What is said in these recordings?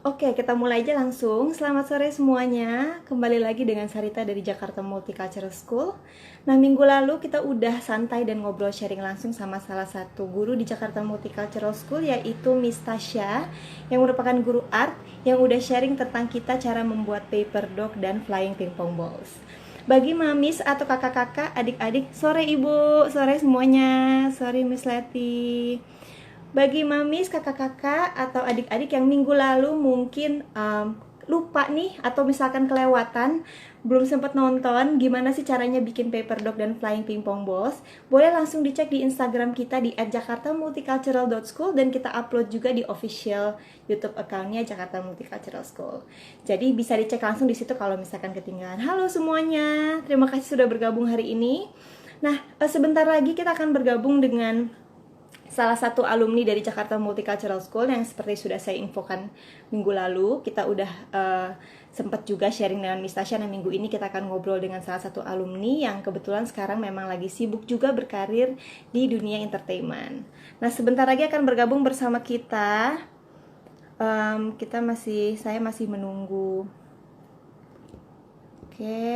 Oke, kita mulai aja langsung. Selamat sore semuanya. Kembali lagi dengan Sarita dari Jakarta Multicultural School. Nah, minggu lalu kita udah santai dan ngobrol sharing langsung sama salah satu guru di Jakarta Multicultural School, yaitu Miss Tasya, yang merupakan guru art yang udah sharing tentang kita cara membuat paper dog dan flying pingpong balls. Bagi mamis atau kakak-kakak, adik-adik, sore ibu, sore semuanya, sore Miss Leti. Bagi mamis, kakak-kakak, atau adik-adik yang minggu lalu mungkin lupa nih, atau misalkan kelewatan, belum sempat nonton gimana sih caranya bikin paper dog dan flying pingpong balls, boleh langsung dicek di Instagram kita di @jakartamulticultural.school, dan kita upload juga di official YouTube account-nya Jakarta Multicultural School. Jadi bisa dicek langsung di situ kalau misalkan ketinggalan. Halo semuanya, terima kasih sudah bergabung hari ini. Nah, sebentar lagi kita akan bergabung dengan salah satu alumni dari Jakarta Multicultural School yang seperti sudah saya infokan minggu lalu. Kita udah sempat juga sharing dengan Miss Tasya, dan minggu ini kita akan ngobrol dengan salah satu alumni yang kebetulan sekarang memang lagi sibuk juga berkarir di dunia entertainment. Nah, sebentar lagi akan bergabung bersama kita. Saya masih menunggu. Oke.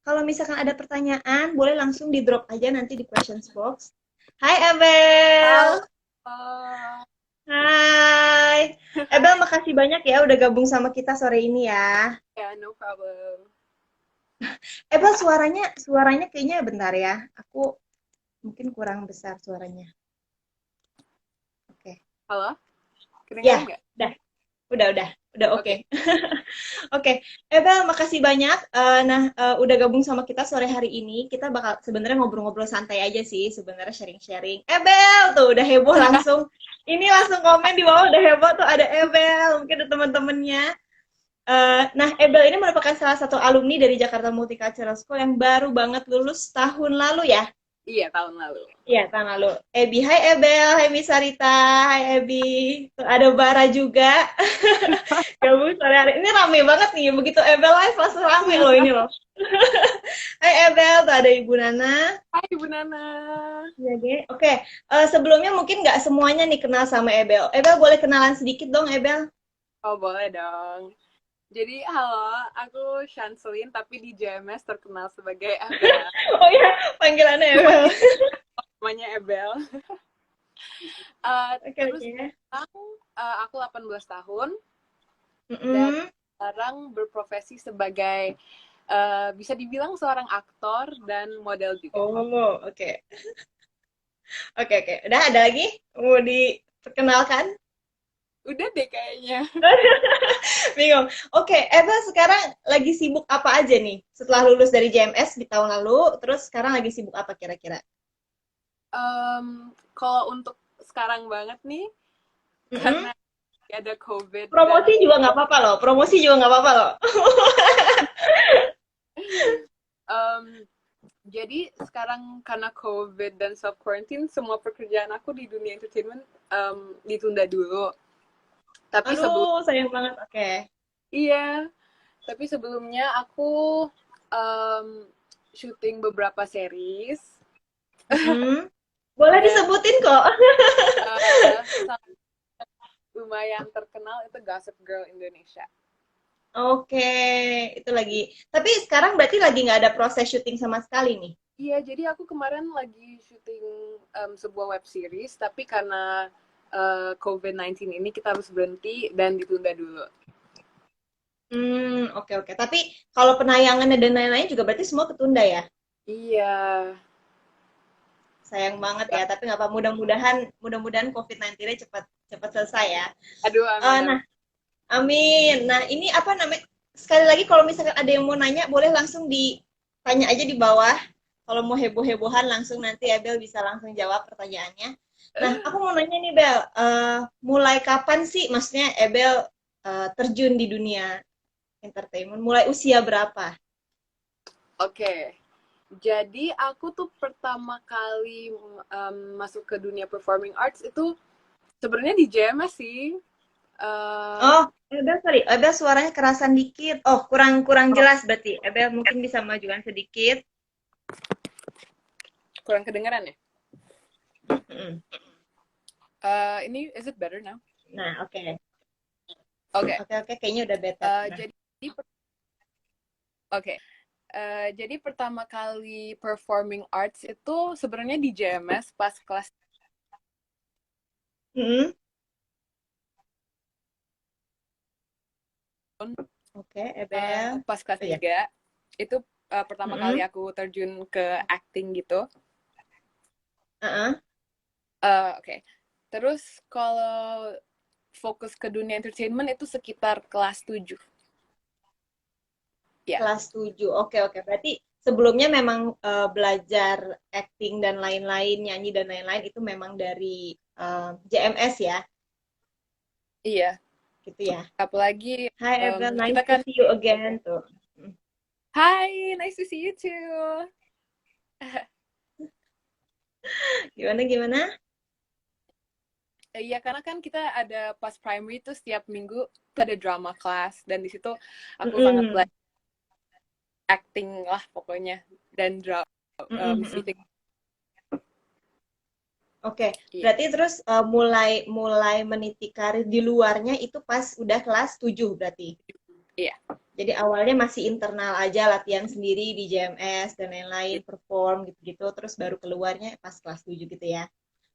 Kalau misalkan ada pertanyaan, boleh langsung di drop aja nanti di questions box. Hai Abel. Halo. Hai. Ebel, makasih banyak ya udah gabung sama kita sore ini ya. Ya, no problem. Ebel, suaranya kayaknya bentar ya. Aku mungkin kurang besar suaranya. Oke. Halo, Ya, kedengeran nggak? udah, udah oke. Oke. Oke, Ebel, makasih banyak. Udah gabung sama kita sore hari ini. Kita bakal sebenarnya ngobrol-ngobrol santai aja sih, sebenarnya sharing-sharing. Ebel tuh udah heboh langsung. Ini langsung komen di bawah udah heboh tuh, ada Ebel, mungkin ada teman-temannya. Nah, Ebel ini merupakan salah satu alumni dari Jakarta Multicultural School yang baru banget lulus tahun lalu ya. Iya, tahun lalu. Iya, tahun lalu. Ebi, hai Ebel, hai Miss Sarita, hai Ebi. Tuh, ada Bara juga. Gabung sore hari. Ini rame banget nih, begitu Ebel live langsung rame loh ini loh. Hai Ebel, tuh ada Ibu Nana. Hai, Ibu Nana. Iya, Ge. Oke, sebelumnya mungkin nggak semuanya nih kenal sama Ebel. Ebel boleh kenalan sedikit dong, Ebel? Oh, boleh dong. Jadi, halo, aku Shanselin, tapi di JMS terkenal sebagai Abel. Oh iya, panggilannya Ebel. Namanya Abel. Oke, Terus oke. sekarang aku 18 tahun dan Mm-mm. sekarang berprofesi sebagai bisa dibilang seorang aktor dan model juga. Oh, oke. Oke, oke. Udah ada lagi? Mau diperkenalkan? Udah deh kayaknya. Bingung. Oke, Eva sekarang lagi sibuk apa aja nih? Setelah lulus dari JMS di tahun lalu, terus sekarang lagi sibuk apa kira-kira? Kalau untuk sekarang banget nih, Mm-mm. karena ada COVID dan Promosi juga nggak apa-apa loh. Promosi juga nggak apa-apa loh. um, jadi sekarang karena COVID dan self quarantine, semua pekerjaan aku di dunia entertainment ditunda dulu. Tapi sebelum Aduh, sayang banget. Oke. iya, tapi sebelumnya aku um, syuting beberapa series Mm-mm. Boleh dan disebutin kok. sangat lumayan terkenal itu Gossip Girl Indonesia. Oke, itu lagi. Tapi sekarang berarti lagi nggak ada proses syuting sama sekali nih. Iya, jadi aku kemarin lagi syuting sebuah web series, tapi karena COVID-19 ini kita harus berhenti dan ditunda dulu. Oke, oke. Tapi kalau penayangannya dan lain-lain juga berarti semua ketunda ya? Iya. Sayang banget ya, tapi nggak apa, mudah-mudahan COVID-19-nya cepat cepat selesai ya. Aduh, amin, Nah, amin. amin. Nah, ini apa namanya? Sekali lagi kalau misalkan ada yang mau nanya, boleh langsung ditanya aja di bawah. Kalau mau heboh-hebohan langsung nanti Abel bisa langsung jawab pertanyaannya. Nah, aku mau nanya nih Bel, mulai kapan sih maksudnya Abel terjun di dunia entertainment? Mulai usia berapa? Oke. Jadi aku tuh pertama kali masuk ke dunia performing arts itu sebenarnya di JMS sih. Eh, Oh, Ebel sorry, Ebel suaranya kerasan dikit. Oh, kurang kurang oh, jelas berarti. Ebel mungkin bisa majukan sedikit. kurang kedengeran ya? Mm-mm. Ini is it better now? Nah, oke. Oke, Oke, oke, kayaknya udah better. Nah. jadi oke. Jadi pertama kali performing arts itu sebenarnya di JMS pas kelas Mm-mm. Oke, Ebel. pas kelas Oh ya. 3 itu pertama kali Mm-mm. aku terjun ke acting gitu. Uh-uh. Oke. Terus kalau fokus ke dunia entertainment itu sekitar kelas 7. Ya. Kelas 7. Oke, oke. Berarti sebelumnya memang belajar acting dan lain-lain, nyanyi dan lain-lain itu memang dari JMS ya, Iya. gitu ya. Apalagi Hi Ebel, nice kita to kan see you again tuh. Mm. Hi, nice to see you too. Gimana gimana? Iya, karena kan kita ada pas primary itu setiap minggu tuh ada drama class dan di situ aku sangat Mm-mm. belajar acting lah pokoknya dan music. Mm-mm. Oke, Iya, berarti terus mulai mulai meniti karir di luarnya itu pas udah kelas 7 berarti. iya, Jadi awalnya masih internal aja latihan sendiri di JMS dan lain-lain, perform gitu-gitu, terus baru keluarnya pas kelas 7 gitu ya.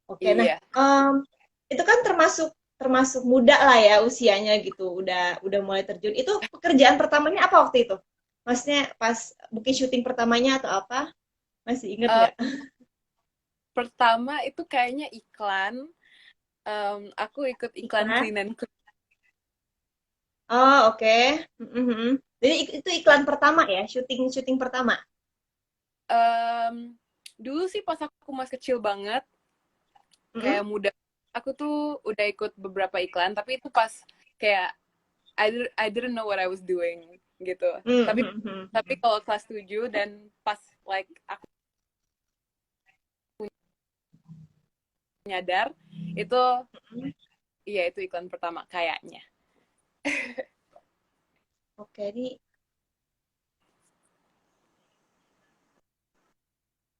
Oke, nah iya. itu kan termasuk termasuk muda lah ya usianya gitu, udah mulai terjun. Itu pekerjaan pertamanya apa waktu itu? Maksudnya pas mungkin syuting pertamanya atau apa? Masih inget Eh, nggak? pertama itu kayaknya iklan. Aku ikut iklan Iklan? Clean and Clean. Oh, oke. Mhm. Jadi itu iklan pertama ya, syuting syuting pertama. Dulu sih pas aku masih kecil banget, kayak Mhm. muda, aku tuh udah ikut beberapa iklan, tapi itu pas kayak I didn't know what I was doing gitu. Tapi tapi Mhm. kalau kelas 7 dan pas like aku nyadar itu iya itu iklan pertama kayaknya. Oke, ini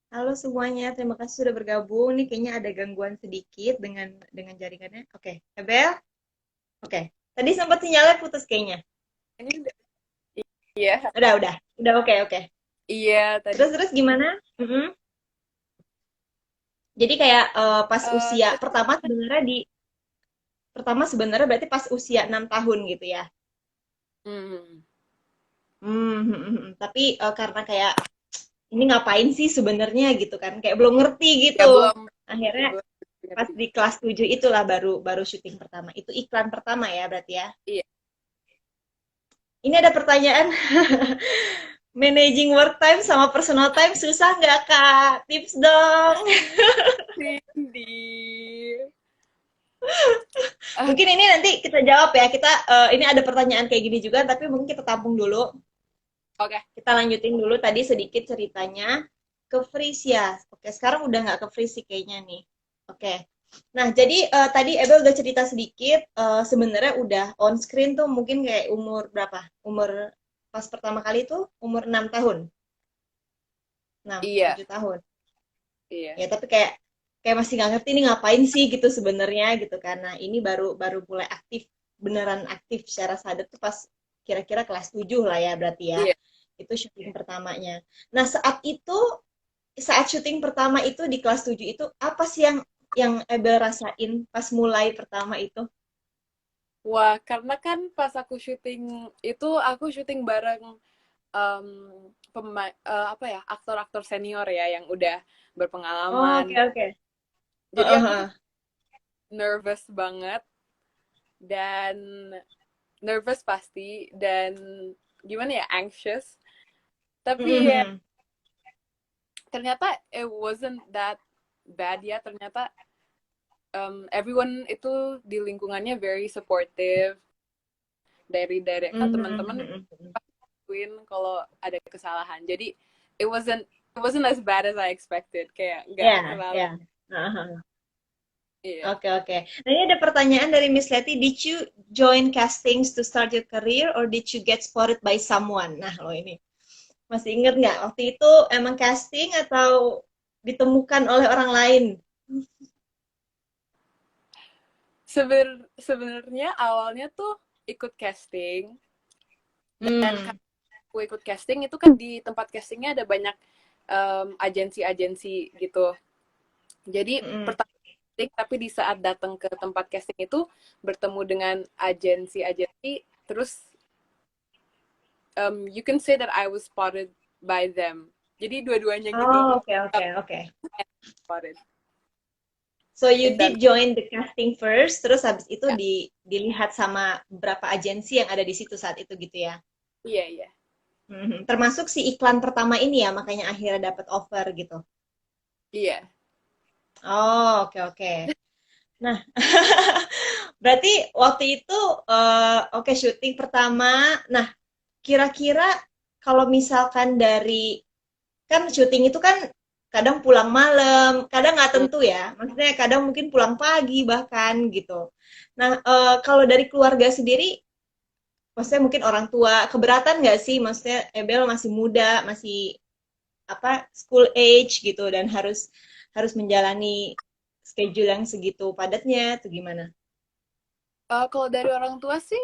halo semuanya, terima kasih sudah bergabung. Nih kayaknya ada gangguan sedikit dengan jaringannya. Oke, Abel. Oke, tadi sempat sinyalnya putus kayaknya. Ini iya, Udah oke oke. iya tadi. Terus gimana? Mhm. Jadi kayak pas usia Terus pertama sebenarnya berarti pas usia 6 tahun gitu ya. hmm, Tapi karena kayak ini ngapain sih sebenarnya gitu kan, kayak belum ngerti ya gitu. belum Akhirnya belum pas ngerti. di kelas 7 itulah baru baru syuting pertama. Itu iklan pertama ya berarti ya. Iya. Ini ada pertanyaan, managing work time sama personal time susah nggak Kak? Tips dong. Cindy. Mungkin ini nanti kita jawab ya. Kita ini ada pertanyaan kayak gini juga, tapi mungkin kita tampung dulu. Oke. Kita lanjutin dulu tadi sedikit ceritanya ke freeze ya. Oke, sekarang udah nggak ke freeze sih kayaknya nih. Oke. Nah, jadi tadi Ebel udah cerita sedikit, sebenarnya udah on screen tuh mungkin kayak umur berapa? Umur pas pertama kali tuh umur 6 tahun. 6, Iya, 7 tahun. iya. Ya, tapi kayak kayak masih nggak ngerti nih ngapain sih gitu sebenarnya gitu kan. Nah, ini baru baru mulai aktif, beneran aktif secara sadar tuh pas kira-kira kelas 7 lah ya berarti ya. Iya. Itu syuting pertamanya. Nah, saat syuting pertama itu di kelas 7 itu apa sih yang Ebel rasain pas mulai pertama itu? Wah, karena kan pas aku syuting itu aku syuting bareng um, apa ya aktor-aktor senior ya yang udah Oh, berpengalaman. oke oke. Jadi Heeh, aku tuh heeh. nervous banget dan nervous pasti dan gimana ya anxious. Tapi ya Mhm. ternyata it wasn't that bad ya. Ternyata everyone itu di lingkungannya very supportive dari teman-teman Mhm. akuin kalau ada kesalahan. Jadi it wasn't it wasn't as bad as I expected. Kayak nggak Ya, terlalu ya. Heeh. iya. Oke, oke. Nah, ini ada pertanyaan dari Miss Letty. Did you join castings to start your career or did you get spotted by someone? Nah, lo ini. Masih inget nggak? Waktu itu emang casting atau ditemukan oleh orang lain? Sebenarnya awalnya tuh ikut casting, dan Hmm. aku ikut casting itu kan di tempat castingnya ada banyak agensi-agensi gitu. Jadi Mm-mm. pertama casting, tapi di saat datang ke tempat casting itu bertemu dengan agensi-agensi, terus you can say that I was spotted by them. Jadi dua-duanya gitu, Oh, oke, oke, oke. spotted. So If you that, did join the casting first, terus habis itu ya, dilihat sama beberapa agensi yang ada di situ saat itu gitu ya. iya iya Mhm. Termasuk si iklan pertama ini ya, makanya akhirnya dapat offer gitu. iya. Oh, oke, oke. Nah, berarti waktu itu oke syuting pertama. Nah, kira-kira kalau misalkan dari kan syuting itu kan kadang pulang malam, kadang nggak Hmm. tentu ya. Maksudnya kadang mungkin pulang pagi bahkan gitu. Nah, kalau dari keluarga sendiri, maksudnya mungkin orang tua keberatan nggak sih? Maksudnya Ebel masih muda, masih apa school age gitu dan harus harus menjalani schedule yang segitu padatnya, tuh gimana? Kalau dari orang tua sih,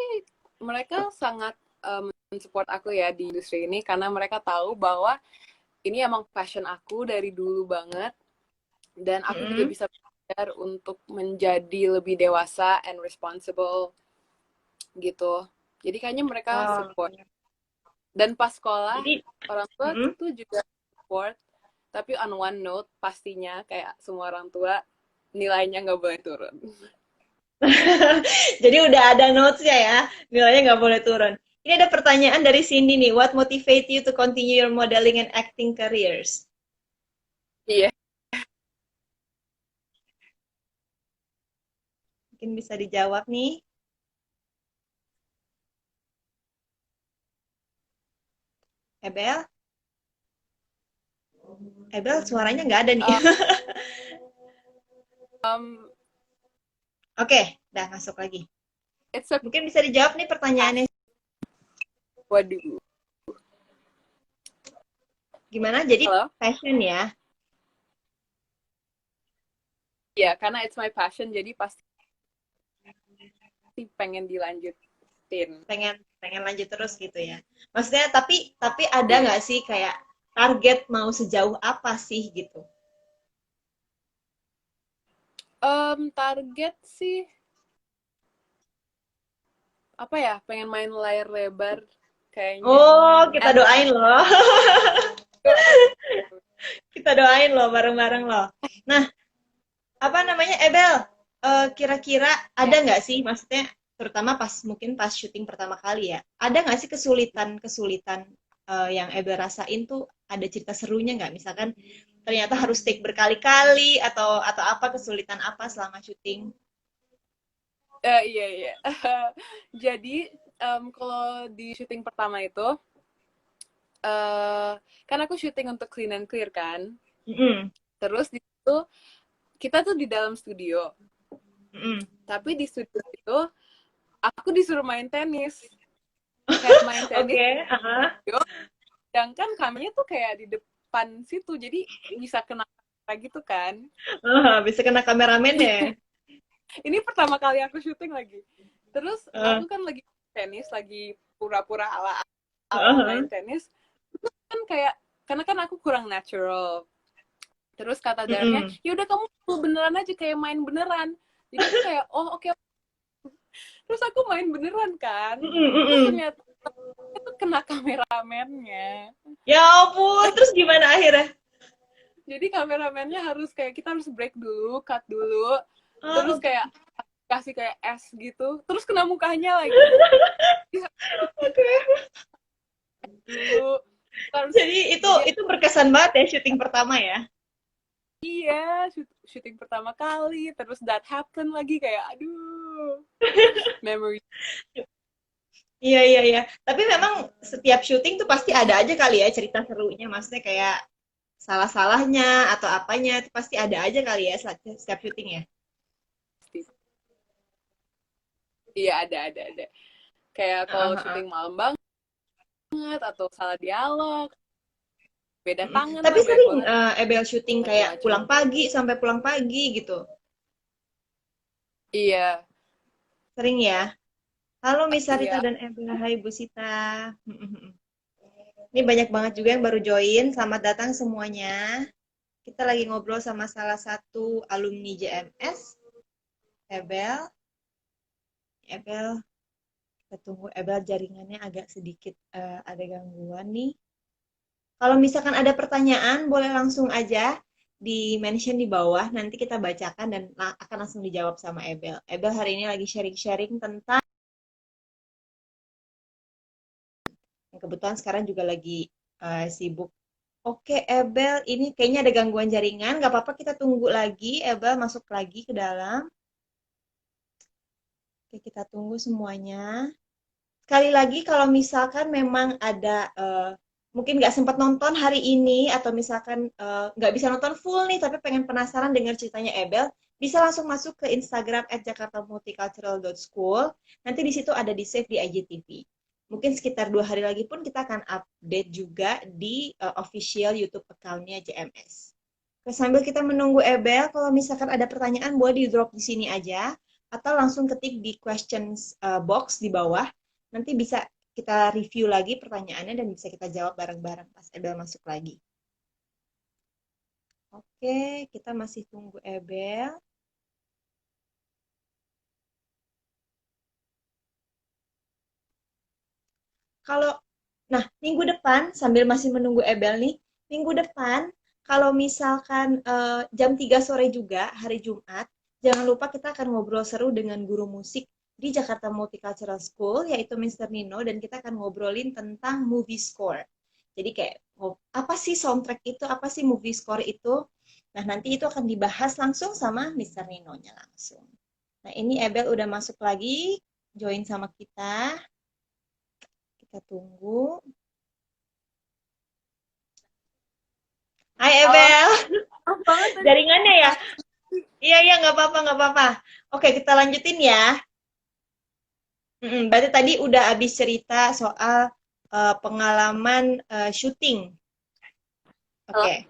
mereka sangat support aku ya di industri ini, karena mereka tahu bahwa ini emang passion aku dari dulu banget, dan aku juga Mm-mm. bisa belajar untuk menjadi lebih dewasa and responsible gitu. Jadi kayaknya mereka Oh, support. Dan pas sekolah, jadi, orang tua mm-mm. tuh juga support, tapi on one note, pastinya kayak semua orang tua, nilainya nggak boleh turun. Jadi udah ada notes-nya ya, nilainya nggak boleh turun. Ini ada pertanyaan dari Cindy nih, what motivate you to continue your modeling and acting careers? Iya. Mungkin bisa dijawab nih, Ebel. Ebel suaranya nggak ada nih. Uh, um, Oke, udah masuk lagi. it's a Mungkin bisa dijawab nih pertanyaannya. passion. Waduh. Gimana? Jadi Halo? passion ya, Iya, karena it's my passion, jadi pasti pengen dilanjutin. pengen pengen lanjut terus gitu ya. Maksudnya tapi ada Iya. nggak sih kayak target mau sejauh apa sih gitu? Target sih apa ya? Pengen main layar lebar kayaknya. Oh, kita And doain loh. Kita doain loh bareng-bareng loh. Nah, apa namanya, Ebel? Kira-kira ada ya. nggak sih, maksudnya terutama pas mungkin pas syuting pertama kali ya, ada nggak sih kesulitan-kesulitan yang Ebel rasain tuh ada cerita serunya nggak? Misalkan ternyata harus take berkali-kali atau apa kesulitan apa selama syuting? Iya iya. Jadi kalau di syuting pertama itu eh kan aku syuting untuk Clean and Clear kan. Mm-mm, Terus di situ kita tuh di dalam studio. mm-mm. Tapi di studio itu aku disuruh main tenis. Kayak main tenis, Oke, aha. sedangkan kaminya tuh kayak di depan situ, jadi bisa kena kamera gitu kan. Bisa kena kameramen ya. Ini pertama kali aku syuting lagi. Terus Uh, aku kan lagi tenis, lagi pura-pura ala-ala uh, main tenis. Terus kan kayak, karena kan aku kurang natural. Terus kata directornya, mm-mm, ya udah kamu beneran aja kayak main beneran. Jadi aku kayak, oh oke. Terus aku main beneran kan. mm-mm, Terus mm-mm. ternyata itu kena kameramennya. Ya ampun, terus gimana akhirnya? Jadi kameramennya harus kayak kita harus break dulu, cut dulu, Oh, terus oke. kayak kasih kayak es gitu, terus kena mukanya lagi. Oke. Dulu harus Jadi itu jadi itu berkesan banget ya syuting pertama ya. iya syuting pertama kali, terus that happen lagi kayak aduh memory. Iya, iya, iya. Tapi memang setiap syuting tuh pasti ada aja kali ya cerita serunya. Maksudnya kayak salah-salahnya atau apanya itu pasti ada aja kali ya setiap syuting ya. Iya ada. Kayak kalau Heeh, heeh. syuting malam banget atau salah dialog, beda Mm-mm. tangan Tapi lah banyak sering banget Ebel syuting kayak macam-macam. pulang pagi sampai pulang pagi gitu. Iya. Sering ya? Halo Miss Sarita Iya. dan Ebel, hai Bu Sita. Ini banyak banget juga yang baru join. Selamat datang semuanya. Kita lagi ngobrol sama salah satu alumni JMS, Ebel. Ebel, kita tunggu Ebel jaringannya agak sedikit ada gangguan nih. Kalau misalkan ada pertanyaan, boleh langsung aja di mention di bawah. Nanti kita bacakan dan akan langsung dijawab sama Ebel. Ebel hari ini lagi sharing-sharing tentang yang kebetulan sekarang juga lagi sibuk. Oke, Ebel, ini kayaknya ada gangguan jaringan. Gak apa-apa, kita tunggu lagi. Ebel masuk lagi ke dalam. Oke, kita tunggu semuanya. Sekali lagi, kalau misalkan memang ada mungkin nggak sempat nonton hari ini atau misalkan nggak bisa nonton full nih, tapi pengen penasaran dengar ceritanya Ebel, bisa langsung masuk ke Instagram @jakartamulticultural.school. Nanti di situ ada di save di IGTV. Mungkin sekitar 2 hari lagi pun kita akan update juga di official YouTube account-nya JMS. Oke, sambil kita menunggu Ebel, kalau misalkan ada pertanyaan boleh di drop di sini aja atau langsung ketik di questions box di bawah. Nanti bisa kita review lagi pertanyaannya dan bisa kita jawab bareng-bareng pas Ebel masuk lagi. Oke, kita masih tunggu Ebel. Kalau, nah minggu depan sambil masih menunggu Ebel nih, minggu depan kalau misalkan jam 3 sore juga hari Jumat, jangan lupa kita akan ngobrol seru dengan guru musik di Jakarta Multicultural School yaitu Mr. Nino dan kita akan ngobrolin tentang movie score. Jadi kayak apa sih soundtrack itu, apa sih movie score itu? Nah, nanti itu akan dibahas langsung sama Mr. Nino-nya langsung. Nah, ini Ebel udah masuk lagi, join sama kita. Kita tunggu. Hai Halo, Ebel, maaf banget tadi. jaringannya ya? Iya, iya, nggak apa-apa, nggak apa-apa. Oke, kita lanjutin ya. Berarti tadi udah habis cerita soal pengalaman syuting. Halo. Oke,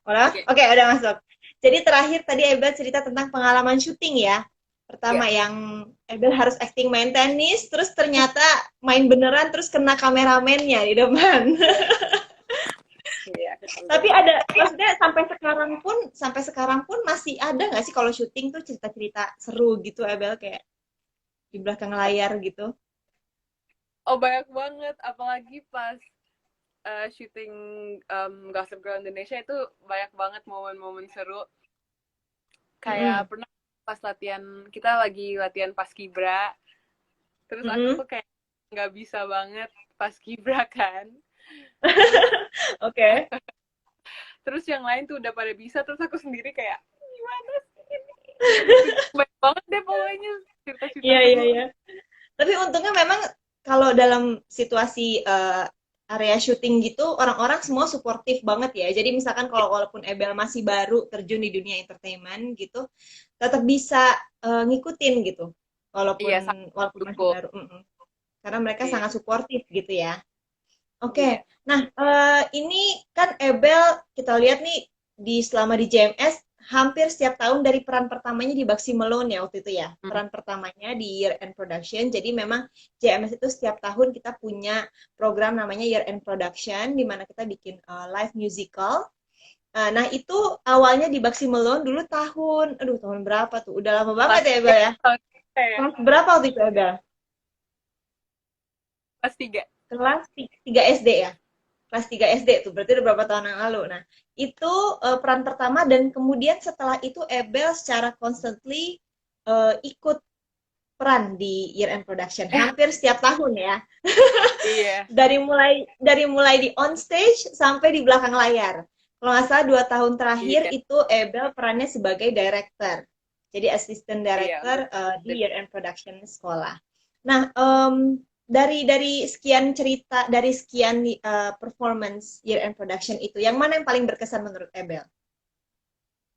udah? Oke. Oke, udah masuk. Jadi terakhir tadi Ebel cerita tentang pengalaman syuting ya. Pertama Ya. yang Ebel harus acting main tenis, terus ternyata main beneran, terus kena kameramennya di depan. Iya. Tapi ada, maksudnya sampai sekarang pun masih ada nggak sih kalau syuting tuh cerita-cerita seru gitu, Ebel kayak di belakang layar gitu? Oh, banyak banget. Apalagi pas syuting Gossip Girl Indonesia itu banyak banget momen-momen seru. Kayak Mm-mm. pernah pas latihan, kita lagi latihan paskibra. Terus aku Mm-mm. kayak nggak bisa banget paskibra kan. Terus Oke. terus yang lain tuh udah pada bisa, terus aku sendiri kayak gimana sih ini, gitu, banyak banget deh pokoknya cerita-cerita Iya, iya, seru. iya. Tapi untungnya memang kalau dalam situasi area syuting gitu, orang-orang semua suportif banget ya. Jadi misalkan kalau walaupun Ebel masih baru terjun di dunia entertainment gitu, tetap bisa ngikutin gitu. Walaupun Iya, sangat walaupun masih dukung. baru. Karena mereka Iya. sangat suportif gitu ya. Oke, Iya. nah ini kan Ebel kita lihat nih selama di JMS hampir setiap tahun dari peran pertamanya di Baxi Malone ya waktu itu ya, Hmm. peran pertamanya di Year End Production. Jadi memang JMS itu setiap tahun kita punya program namanya Year End Production di mana kita bikin live musical. Nah itu awalnya di Baxi Malone dulu tahun berapa tuh? Udah lama banget Kelas ya Ebel 3 ya. ya. Kelas berapa waktu itu Ebel? Kelas 3. Kelas 3 SD ya? Kelas 3 SD tuh, berarti udah berapa tahun yang lalu. Nah, itu peran pertama dan kemudian setelah itu Ebel secara constantly ikut peran di Year End Production hampir setiap tahun ya. Iya. Dari mulai di on stage sampai di belakang layar. Kalau nggak salah 2 tahun terakhir Iya. itu Ebel perannya sebagai director. Jadi assistant Iya, director betul. di Year End Production sekolah. Nah, dari sekian cerita, dari sekian performance Year End Production itu, yang mana yang paling berkesan menurut Ebel?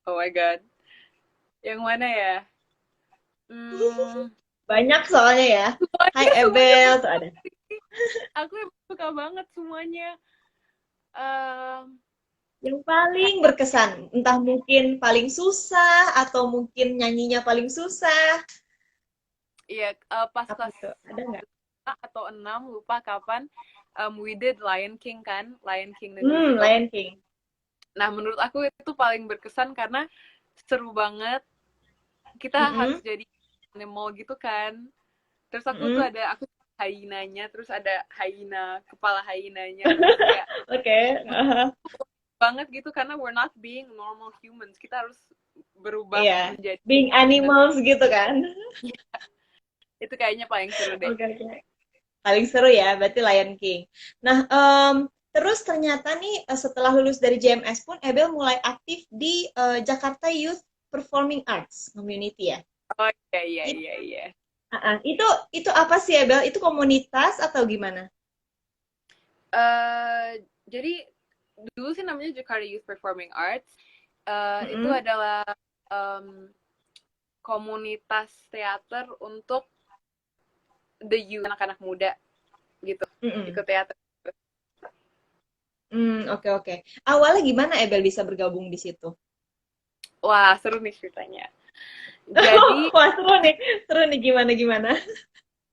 Oh my god, yang mana ya? Hmm, Banyak soalnya ya. Hai semuanya Ebel, banget tuh ada. sih. Aku suka banget semuanya. Em, Yang paling kayak berkesan, entah mungkin paling susah atau mungkin nyanyinya paling susah. Iya, pas Apa kelas tuh? Ada nggak? 5 atau 6 lupa kapan, we did Lion King kan, Lion King the musical. Lion King. Nah, menurut aku itu paling berkesan karena seru banget. Kita harus Mm-mm. jadi animal gitu kan. Terus Mm-mm. aku hainanya, terus ada haina, kepala hainanya, terus kayak Oke. banget gitu karena we're not being normal humans. Kita harus berubah Iya. menjadi Being benar. animals gitu kan. Itu kayaknya paling seru deh. Oke, oke. Paling seru ya, berarti Lion King. Nah, terus ternyata nih setelah lulus dari JMS pun Ebel mulai aktif di Jakarta Youth Performing Arts Community ya. Oh iya iya It- iya iya. itu apa sih Ebel? Itu komunitas atau gimana? Jadi dulu sih namanya Jakarta Youth Performing Arts. Itu Mm-mm. adalah em, komunitas teater untuk the youth, anak-anak muda gitu, Mm-mm. ikut teater. Oke, oke. Awalnya gimana Ebel bisa bergabung di situ? Wah, seru nih ceritanya. Jadi Wah, seru nih gimana gimana?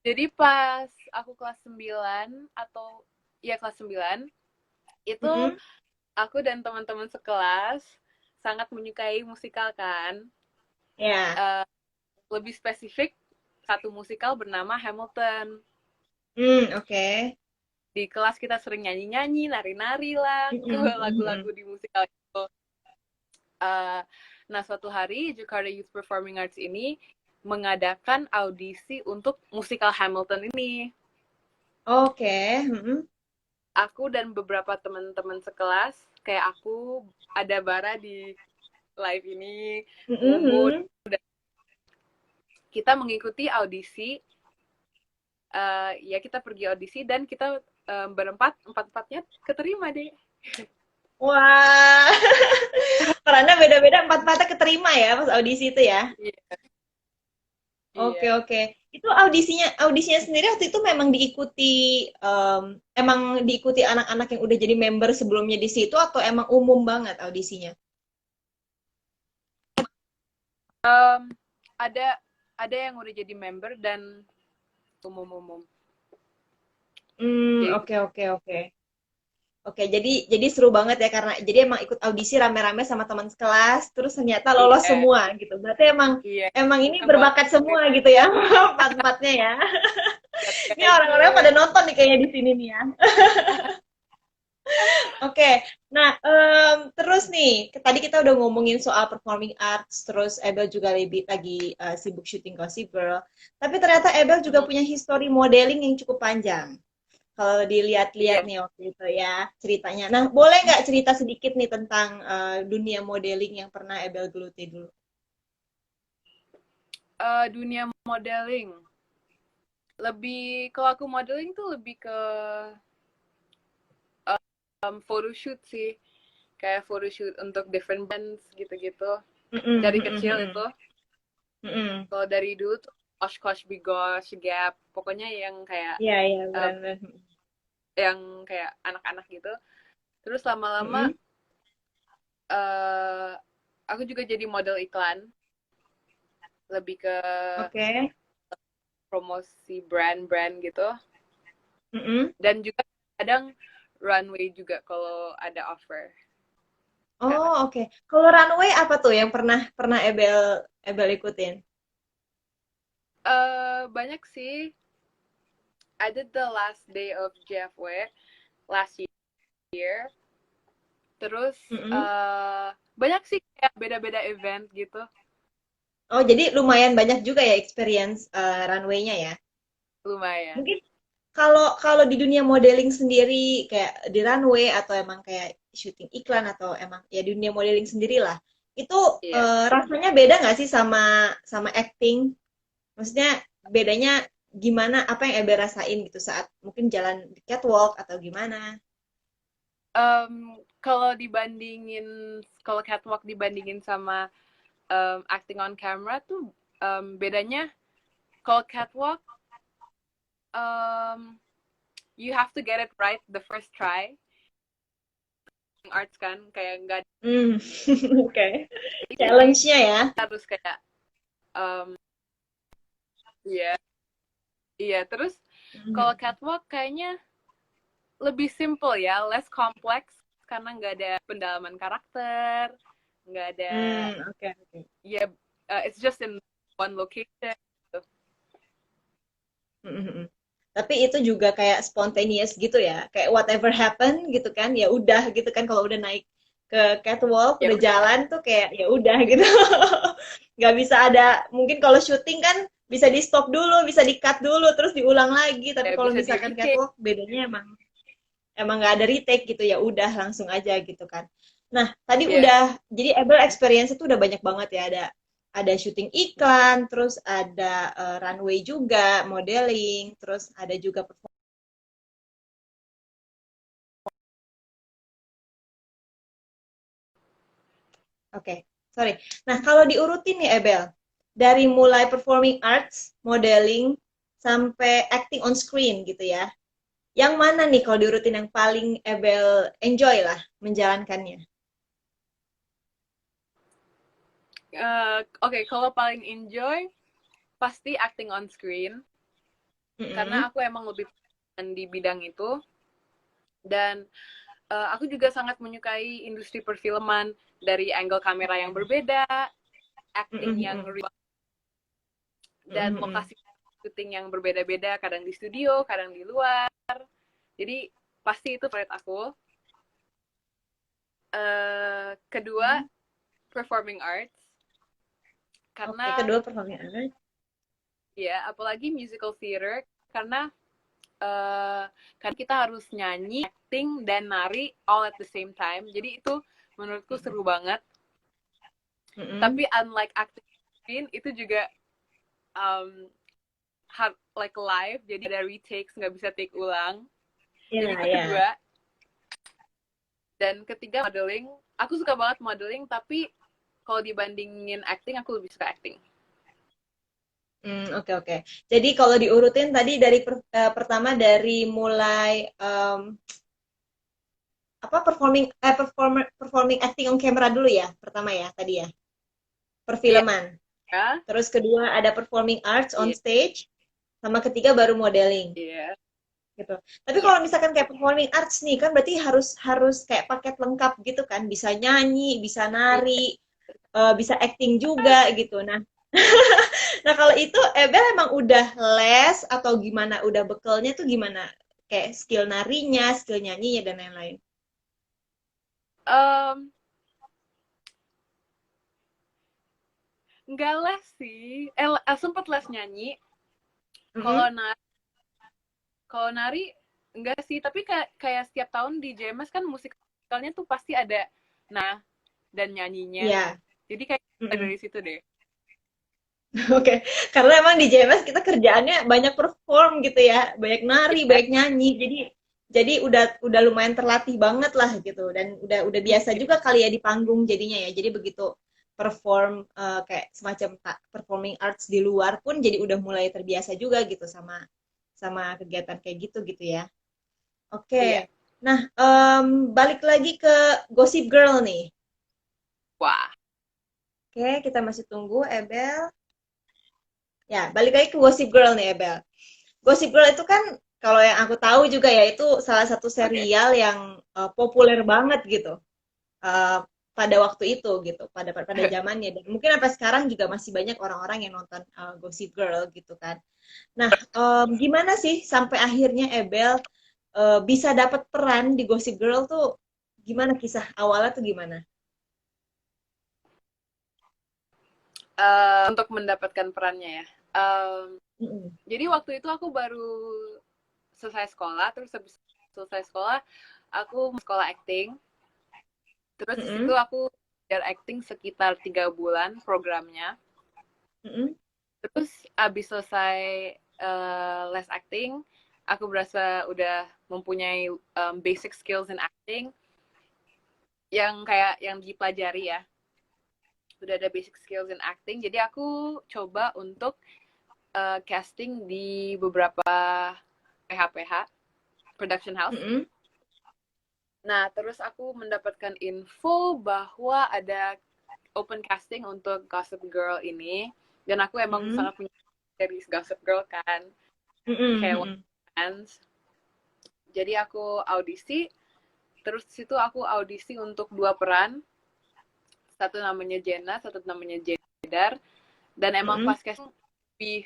jadi pas aku kelas 9 atau ya kelas 9 itu Mm-mm. aku dan teman-teman sekelas sangat menyukai musikal kan. Ya. Eh, Lebih spesifik satu musikal bernama Hamilton. Oke. Di kelas kita sering nyanyi-nyanyi, nari-nari lah ke Mm-mm, lagu-lagu mm-mm. di musikal itu. Uh, nah, suatu hari Jakarta Youth Performing Arts ini mengadakan audisi untuk musikal Hamilton ini. Oke. Mm-mm. Aku dan beberapa teman-teman sekelas, kayak aku, ada Bara di live ini, Mumu, Mm-mm. kita mengikuti audisi. Ya kita pergi audisi dan kita berempat, empat-empatnya keterima deh. Wah, perannya beda-beda, empat-empatnya keterima ya pas audisi itu ya. Iya, Oke, iya. oke. Itu audisinya sendiri waktu itu memang diikuti emang diikuti anak-anak yang udah jadi member sebelumnya di situ atau emang umum banget audisinya? Um, ada ada yang udah jadi member dan umum-umum. Jadi Oke, oke, oke. Oke, jadi seru banget ya karena jadi emang ikut audisi rame-rame sama teman sekelas, terus ternyata lolos iya, semua gitu. Berarti emang iya. emang ini Senang banget. berbakat semua gitu ya, empat-empatnya ya. Ini Thank orang-orang you. pada nonton nih kayaknya di sini nih ya. Oke, nah terus nih, tadi kita udah ngomongin soal performing arts, terus Ebel juga lagi sibuk syuting Gossip Girl. Tapi ternyata Ebel juga Mhm. punya history modeling yang cukup panjang. Kalau dilihat-lihat Iya. nih waktu itu ya ceritanya. Nah, boleh nggak cerita sedikit nih tentang dunia modeling yang pernah Ebel geluti dulu? Dunia modeling. Kalau aku modeling tuh lebih ke photoshoot sih. Kayak photoshoot untuk different bands gitu-gitu. Mm-mm, Dari mm-mm, kecil mm-mm, itu. mm-mm. Kalau dari dulu tuh Oshkosh Bigos, Gap. Pokoknya yang kayak Iya, iya, uh, benar-benar. anak-anak gitu. Terus lama-lama Mm-mm. uh, aku juga jadi model iklan. Lebih ke Oke. promosi brand-brand gitu. Mm-mm. Dan juga kadang runway juga kalau ada offer. Oh, oke. Kalau runway apa tuh yang pernah pernah Ebel Ebel ikutin? Banyak sih. I did the last day of JFW last year. Terus Mm-mm. banyak sih kayak beda-beda event gitu. Oh, jadi lumayan banyak juga ya experience runway-nya ya. Lumayan. Mungkin kalau kalau di dunia modeling sendiri kayak di runway atau emang kayak syuting iklan atau emang ya di dunia modeling sendiri lah. Itu Iya. rasanya beda nggak sih sama sama acting? Maksudnya bedanya gimana? Apa yang Ebe rasain gitu saat mungkin jalan di catwalk atau gimana? Kalau catwalk dibandingin sama acting on camera tuh bedanya kalau catwalk um, you have to get it right the first try. Arts kan kayak nggak Hmm, oke. jadi Challenge-nya ya. harus kayak um, Iya, iya. Terus kalau catwalk kayaknya lebih simple ya, less complex karena nggak ada pendalaman karakter, nggak ada, Oke, oke. ya, it's just in one location. Gitu. Mm-mm. Tapi itu juga kayak spontaneous gitu ya, kayak whatever happen gitu kan, ya udah gitu kan kalau udah naik ke catwalk, Ya udah udah, jalan tuh kayak ya udah gitu. Nggak bisa ada, mungkin kalau syuting kan bisa di stop dulu, bisa di cut dulu, terus diulang lagi. Tapi ya kalau bisa di misalkan retake. catwalk bedanya emang nggak ada retake gitu ya, udah langsung aja gitu kan. Nah, tadi Ya, udah jadi able experience itu udah banyak banget ya, ada syuting iklan, terus ada runway juga, modeling, terus ada juga oke, sorry. Nah, kalau diurutin nih Ebel, dari mulai performing arts, modeling, sampai acting on screen gitu ya. Yang mana nih kalau diurutin yang paling Ebel enjoy lah menjalankannya? oke, kalau paling enjoy pasti acting on screen karena Mm-mm. aku emang lebih di bidang itu dan aku juga sangat menyukai industri perfilman dari angle kamera yang berbeda, acting yang Mm-mm. real, dan Mm-mm. lokasi syuting yang berbeda-beda, kadang di studio, kadang di luar. Jadi pasti itu favorit aku. Kedua, performing arts Oke, karena kedua performing arts. ya apalagi musical theater karena uh, kan kita harus nyanyi, acting dan nari all at the same time. Jadi itu menurutku seru banget. Mm-mm. Tapi unlike acting screen itu juga um, hard, like live, jadi ada retakes, nggak bisa take ulang. Jadi Iya, itu iya. kedua. Dan ketiga modeling. Aku suka banget modeling, tapi kalau dibandingin acting, aku lebih suka acting. Oke, oke. Jadi kalau diurutin tadi dari pertama dari mulai apa performing acting on camera dulu ya pertama ya tadi ya Iya, perfilman, yeah, terus kedua ada performing arts on iya, stage, sama ketiga baru modeling iya, gitu. Tapi iya. kalau misalkan kayak performing arts nih kan berarti harus harus kayak paket lengkap gitu kan, bisa nyanyi, bisa Iya. nari, bisa acting juga gitu. Nah, nah kalau itu Ebel emang udah les atau gimana, udah bekelnya tuh gimana, kayak skill narinya, skill nyanyinya dan lain-lain. Um, nggak les sih. Sempet les nyanyi. Kalau Mm-mm. nari, kalau nari enggak sih. Tapi kayak setiap tahun di JMS kan musikalnya tuh pasti ada nah dan nyanyinya. Iya. Jadi kayak Mm-mm. dari situ deh. Oke, karena emang di JMS kita kerjaannya banyak perform gitu ya, banyak nari, Iya. banyak nyanyi, jadi udah lumayan terlatih banget lah gitu, dan udah biasa juga kali ya di panggung jadinya ya, jadi begitu perform kayak semacam performing arts di luar pun jadi udah mulai terbiasa juga gitu sama sama kegiatan kayak gitu gitu ya. Iya. Oke, nah balik lagi ke Gossip Girl nih. Wah. Oke, kita masih tunggu Ebel. Ya, balik lagi ke Gossip Girl nih Ebel. Gossip Girl itu kan kalau yang aku tahu juga ya itu salah satu Oke. serial yang populer banget gitu uh, pada waktu itu gitu, pada zamannya, dan mungkin sampai sekarang juga masih banyak orang-orang yang nonton Gossip Girl gitu kan. Nah, gimana sih sampai akhirnya Ebel bisa dapat peran di Gossip Girl tuh, gimana kisah awalnya tuh gimana? Untuk mendapatkan perannya ya. Mm-mm. Jadi waktu itu aku baru selesai sekolah, terus habis selesai sekolah, aku sekolah acting. Terus di situ Mm-mm. aku belajar acting sekitar 3 bulan programnya. Mm-mm. Terus abis selesai les acting, aku berasa udah mempunyai basic skills in acting yang kayak yang dipelajari ya. Udah ada basic skills in acting, jadi aku coba untuk casting di beberapa PH-PH, production house. Mm-mm. Nah, terus aku mendapatkan info bahwa ada open casting untuk Gossip Girl ini, dan aku emang Mm-mm. sangat punya dari Gossip Girl kan, kayak One Mm-mm. Fans. Jadi aku audisi, terus situ aku audisi untuk 2 peran, satu namanya Jenna, satu namanya Jedar, dan emang Mm-mm. pas casting lebih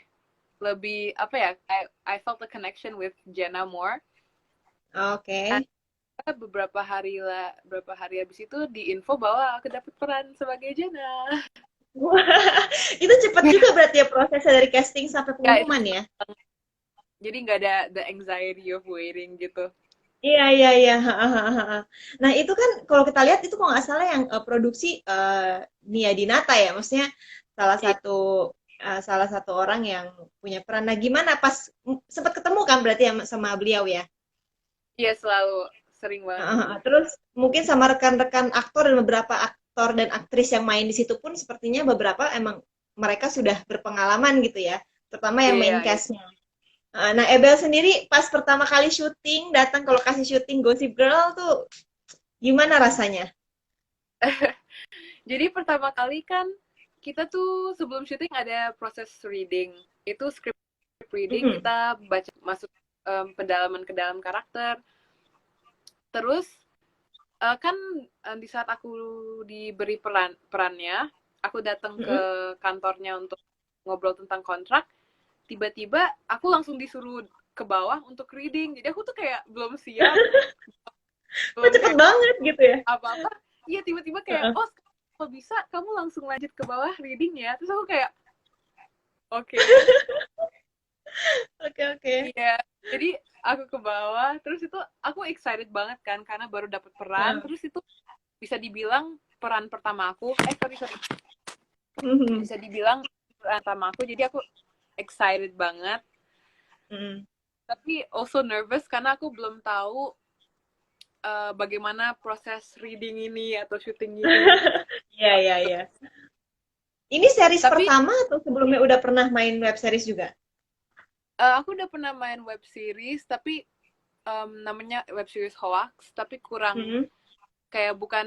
lebih apa ya, I felt a connection with Jenna more. Dan Oke. beberapa hari habis itu diinfo bahwa aku dapet peran sebagai Jenna. Wah, itu cepet juga berarti ya prosesnya dari casting sampai Ya itu pengumuman ya? jadi nggak ada the anxiety of waiting gitu. Iya, iya, iya. Ha, ha, ha, ha. Nah, itu kan kalau kita lihat itu kalau nggak salah yang produksi Nia Dinata ya, maksudnya salah Iya, satu salah satu orang yang punya peran. Nah, gimana pas sempat ketemu kan berarti ya sama beliau ya? iya selalu sering banget Ha, ha, ketemu. ha. Terus mungkin sama rekan-rekan aktor dan beberapa aktor dan aktris yang main di situ pun sepertinya beberapa emang mereka sudah berpengalaman gitu ya, terutama yang Iya, main iya. cast. Nah, Ebel sendiri pas pertama kali syuting, datang ke lokasi syuting Gossip Girl tuh gimana rasanya? Jadi pertama kali kan kita tuh sebelum syuting ada proses reading. Itu script reading, Mm-mm. kita baca masuk pendalaman ke dalam karakter. Terus kan di saat aku diberi perannya, aku datang ke Mm-mm. kantornya untuk ngobrol tentang kontrak. Tiba-tiba aku langsung disuruh ke bawah untuk reading. Jadi aku tuh kayak belum siap, Kok belum cepet kayak banget gitu ya? apa-apa. Iya tiba-tiba kayak, Heeh. oh kalau bisa kamu langsung lanjut ke bawah reading ya. Terus aku kayak, oke, okay. Oke, oke. Iya. Jadi aku ke bawah, terus itu aku excited banget kan karena baru dapet peran. Heeh. Terus itu bisa dibilang peran pertama aku. Sorry. Mhm. Bisa dibilang peran pertama aku. Jadi aku excited banget. Mhm. Tapi also nervous karena aku belum tahu bagaimana proses reading ini atau syuting ini. Iya, iya, iya. Ini series Tapi pertama atau sebelumnya udah pernah main web series juga? aku udah pernah main web series, tapi namanya web series Hoax, tapi kurang Mhm. kayak bukan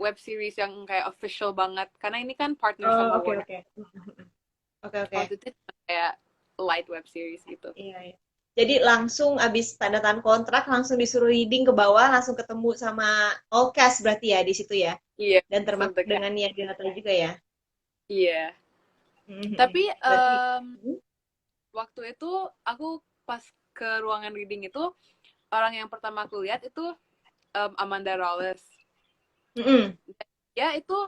web series yang kayak official banget. Karena ini kan partner Oh, sama oke, Warner. oke. Oke, oke. Waktu itu kayak light web series gitu. Iya, iya. Jadi langsung abis tanda tangan kontrak, langsung disuruh reading ke bawah, langsung ketemu sama all cast berarti ya di situ ya. Iya, Dan some of termasuk the cast. dengan Nia Dinata juga ya. Iya. Mhm. Tapi Berarti. waktu itu aku pas ke ruangan reading itu, orang yang pertama aku lihat itu Amanda Rawless. Mhm. Ya itu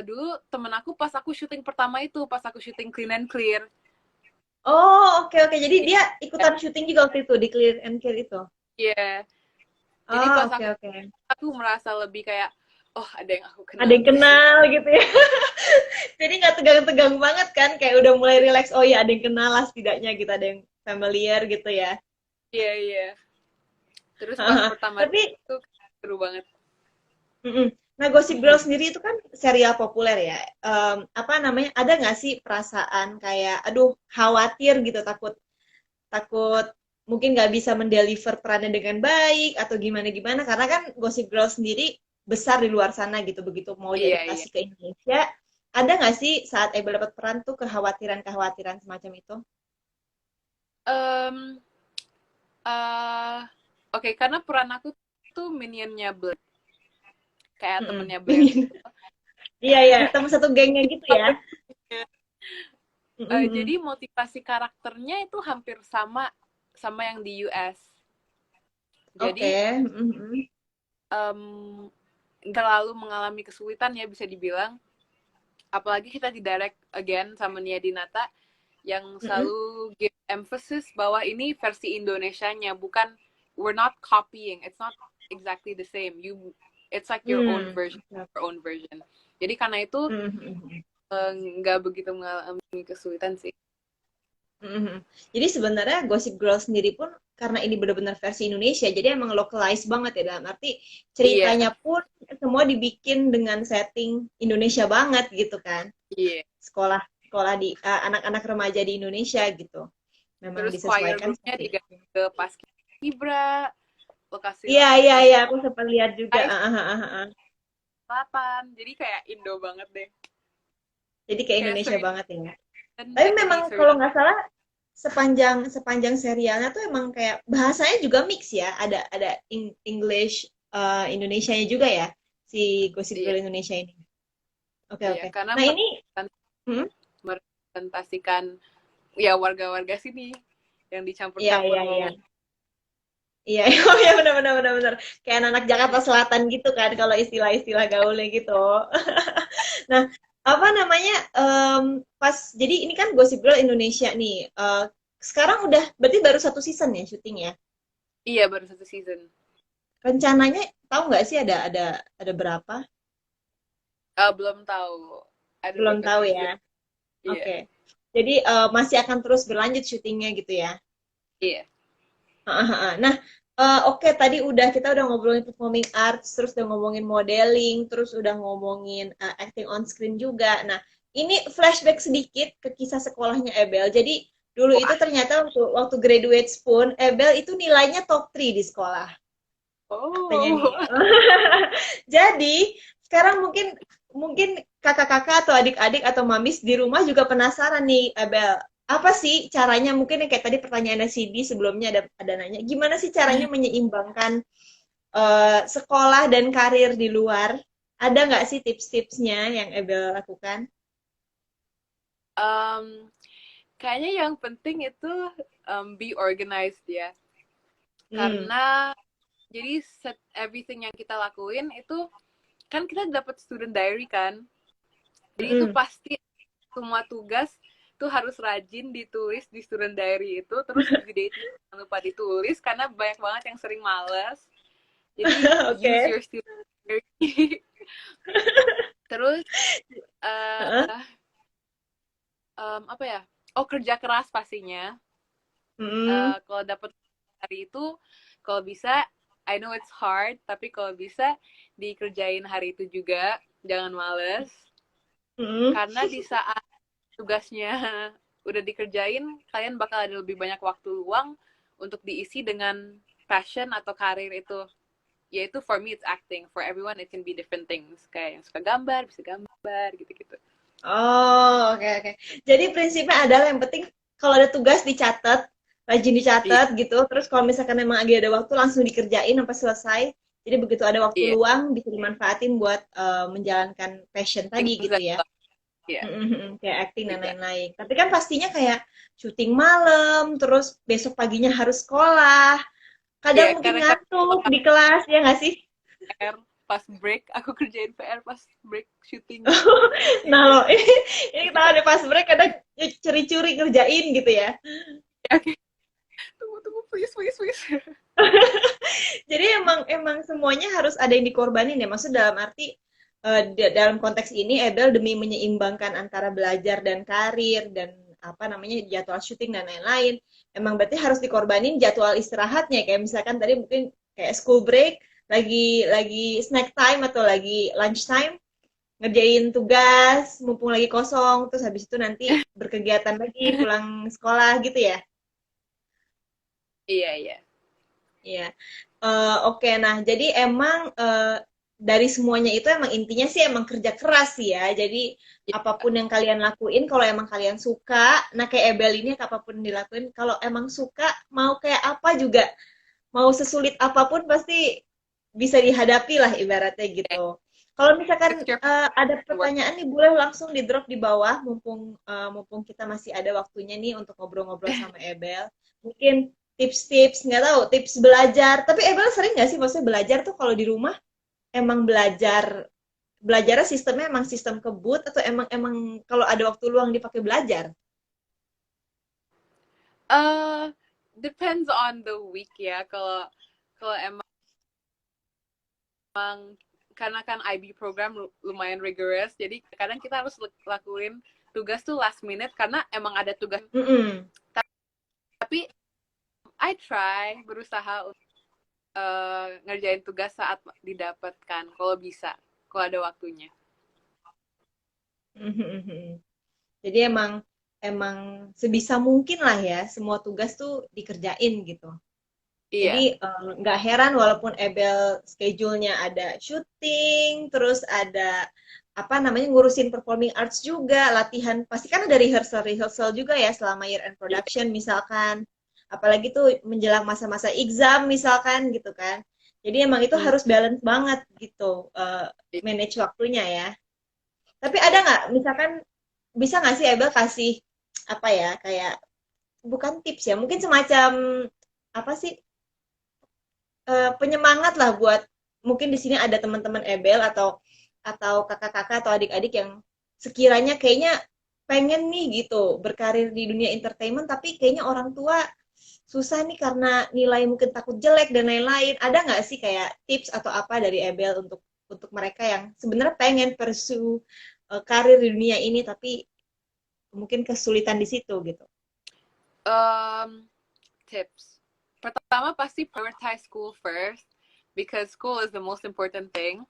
dulu temen aku pas aku syuting pertama itu, pas aku syuting Clean and Clear. Oh, oke, oke. Jadi dia ikutan syuting juga waktu itu di Clear and Clear itu. Iya. Jadi Oh, pas oke, aku oke. merasa lebih kayak, oh ada yang aku Ada kenal yang di sini. kenal gitu ya. Jadi nggak tegang-tegang banget kan, kayak udah mulai relax. Oh iya, ada yang kenal lah setidaknya gitu, ada yang familiar gitu ya. Iya, iya. Terus pas pertama Tapi, itu seru banget. mm-mm. Nah, Gossip Girl sendiri itu kan serial populer ya. Apa namanya? Ada nggak sih perasaan kayak, aduh, khawatir gitu, takut takut mungkin nggak bisa mendeliver perannya dengan baik atau gimana gimana? Karena kan Gossip Girl sendiri besar di luar sana gitu, begitu mau Iya, iya. diadaptasi ke Indonesia. Ada nggak sih saat Abel dapat peran tuh kekhawatiran-kekhawatiran semacam itu? Um, Oke, karena peran aku tuh minionnya Blair. Kayak Mm-mm. temennya Blair gitu. Iya, iya, teman satu gengnya gitu ya. Jadi Mm-mm. motivasi karakternya itu hampir sama sama yang di US. Oke. Jadi Mm-mm. um, terlalu mengalami kesulitan ya bisa dibilang. Apalagi kita di direct again sama Nia Dinata yang Mm-mm. selalu give emphasis bahwa ini versi Indonesianya, bukan we're not copying, it's not exactly the same. It's like your own Hmm. version, your own version. Jadi karena itu Mm-mm. nggak begitu mengalami kesulitan sih. Mhm. Jadi sebenarnya Gossip Girl sendiri pun karena ini benar-benar versi Indonesia, jadi emang localized banget ya dalam arti Iya, ceritanya pun semua dibikin dengan setting Indonesia banget gitu kan. iya. Sekolah sekolah di anak-anak remaja di Indonesia gitu. Memang Terus choir disesuaikan roomnya seperti diganti itu. ke Paskibra, Iya, iya, lokasi-lokasi iya, aku sempat lihat juga. selatan. Jadi kayak Indo banget deh. Jadi kayak Kayak Indonesia straight banget ya. dan Tapi jadi memang sering kalau nggak salah sepanjang sepanjang serialnya tuh emang kayak bahasanya juga mix ya. Ada English Indonesianya juga ya si Gossip iya Girl Indonesia ini. Oke iya oke. karena Nah ini hmm? merepresentasikan ya warga-warga sini yang Iya dicampur-campur iya iya. ngomong. Iya, oh ya benar benar benar benar. Kayak anak Jakarta Selatan gitu kan kalau istilah-istilah gaulnya gitu. Nah, apa namanya? Pas jadi ini kan Gossip Girl Indonesia nih. Sekarang udah berarti baru satu season ya syuting ya. Iya baru satu season. Rencananya tahu nggak sih ada berapa? Belum tahu ada Belum berapa tahu season. ya. Iya Oke. Jadi masih akan terus berlanjut syutingnya gitu ya. iya. Nah, oke tadi kita udah ngobrolin performing arts, terus udah ngomongin modeling, terus udah ngomongin acting on screen juga. Nah, ini flashback sedikit ke kisah sekolahnya Ebel. Jadi dulu itu Wah. ternyata waktu graduate pun Ebel itu nilainya top 3 di sekolah. Katanya nih. Oh. Jadi sekarang mungkin mungkin kakak-kakak atau adik-adik atau mamis di rumah juga penasaran nih, Abel. Apa sih caranya? Mungkin yang kayak tadi pertanyaannya Sidi sebelumnya ada nanya, gimana sih caranya menyeimbangkan sekolah dan karir di luar? Ada nggak sih tips-tipsnya yang Abel lakukan? Um, Kayaknya yang penting itu be organized ya. Hmm. Karena jadi everything yang kita lakuin itu kan kita dapat student diary kan. Jadi itu Mm-mm. pasti semua tugas tuh harus rajin ditulis di student diary itu. Terus due date-nya jangan lupa ditulis karena banyak banget yang sering males. Jadi use Oke. your student diary. Terus Heeh. uh, apa ya? Oh kerja keras pastinya. Mm-mm. Kalau dapat hari itu, kalau bisa, I know it's hard, tapi kalau bisa dikerjain hari itu juga, jangan males. Mm-mm. Karena di saat tugasnya udah dikerjain, kalian bakal ada lebih banyak waktu luang untuk diisi dengan passion atau karir itu. Yaitu for me it's acting, for everyone it can be different things. Kayak yang suka gambar, bisa gambar, gitu-gitu. Oh, oke oke. Jadi prinsipnya adalah yang penting kalau ada tugas dicatat, rajin Iya, dicatat gitu. Terus kalau misalkan memang lagi ada waktu langsung dikerjain sampai selesai. Jadi begitu ada waktu iya. luang bisa dimanfaatin buat menjalankan passion tadi Things gitu that ya. iya, Kayak acting dan exactly. lain-lain. Tapi kan pastinya kayak syuting malam, terus besok paginya harus sekolah. Iya, Kadang mungkin kadang-kadang ngantuk di kelas, ya nggak sih? PR pas break, aku kerjain PR pas break syuting. Nah loh, ini kita ada pas break kadang curi-curi ngerjain gitu ya. Oke, tunggu, please, please, please. Jadi emang emang semuanya harus ada yang dikorbanin ya. Maksud dalam arti dalam konteks ini Ebel demi menyeimbangkan antara belajar dan karir dan apa namanya jadwal syuting dan lain-lain. Emang berarti harus dikorbanin jadwal istirahatnya kayak misalkan tadi mungkin kayak school break lagi snack time atau lagi lunch time ngerjain tugas mumpung lagi kosong terus habis itu nanti berkegiatan lagi pulang sekolah gitu ya. Iya, iya. Iya. Oke, nah jadi emang dari semuanya itu emang intinya sih emang kerja keras sih ya. Jadi Iya, apapun yang kalian lakuin, kalau emang kalian suka, nah kayak Ebel ini apapun dilakuin, kalau emang suka, mau kayak apa juga, mau sesulit apapun pasti bisa dihadapi lah ibaratnya gitu. Kalau misalkan it's your ada work. pertanyaan nih, boleh langsung di drop di bawah, mumpung kita masih ada waktunya nih untuk ngobrol-ngobrol sama Ebel. Mungkin tips-tips, nggak tahu, tips belajar. Tapi Ebel sering nggak sih maksudnya belajar tuh kalau di rumah emang belajarnya sistemnya emang sistem kebut atau emang emang kalau ada waktu luang dipakai belajar? Uh, Depends on the week ya. Kalau kalau emang karena kan IB program lumayan rigorous, jadi kadang kita harus lakuin tugas tuh last minute karena emang ada tugas. Mm-mm. Tapi I try berusaha ngerjain tugas saat didapatkan kalau bisa, kalau ada waktunya. Jadi emang emang sebisa mungkin lah ya semua tugas tuh dikerjain gitu. Iya. Jadi nggak heran walaupun Ebel schedule-nya ada syuting, terus ada apa namanya ngurusin performing arts juga, latihan pasti kan ada rehearsal juga ya selama year end Iya. production misalkan. Apalagi tuh menjelang masa-masa exam misalkan gitu kan. Jadi emang itu Hmm. harus balance banget gitu manage waktunya ya. Tapi ada Iya. nggak misalkan bisa nggak sih Ebel kasih apa ya kayak bukan tips ya mungkin semacam apa sih penyemangat lah buat mungkin di sini ada teman-teman Ebel atau kakak-kakak atau adik-adik yang sekiranya kayaknya pengen nih gitu berkarir di dunia entertainment tapi kayaknya orang tua susah nih karena nilai mungkin takut jelek dan lain-lain. Ada nggak sih kayak tips atau apa dari Ebel untuk mereka yang sebenarnya pengen pursue karir di dunia ini tapi mungkin kesulitan di situ gitu. Um, Tips. Pertama pasti prioritize school first because school is the most important thing.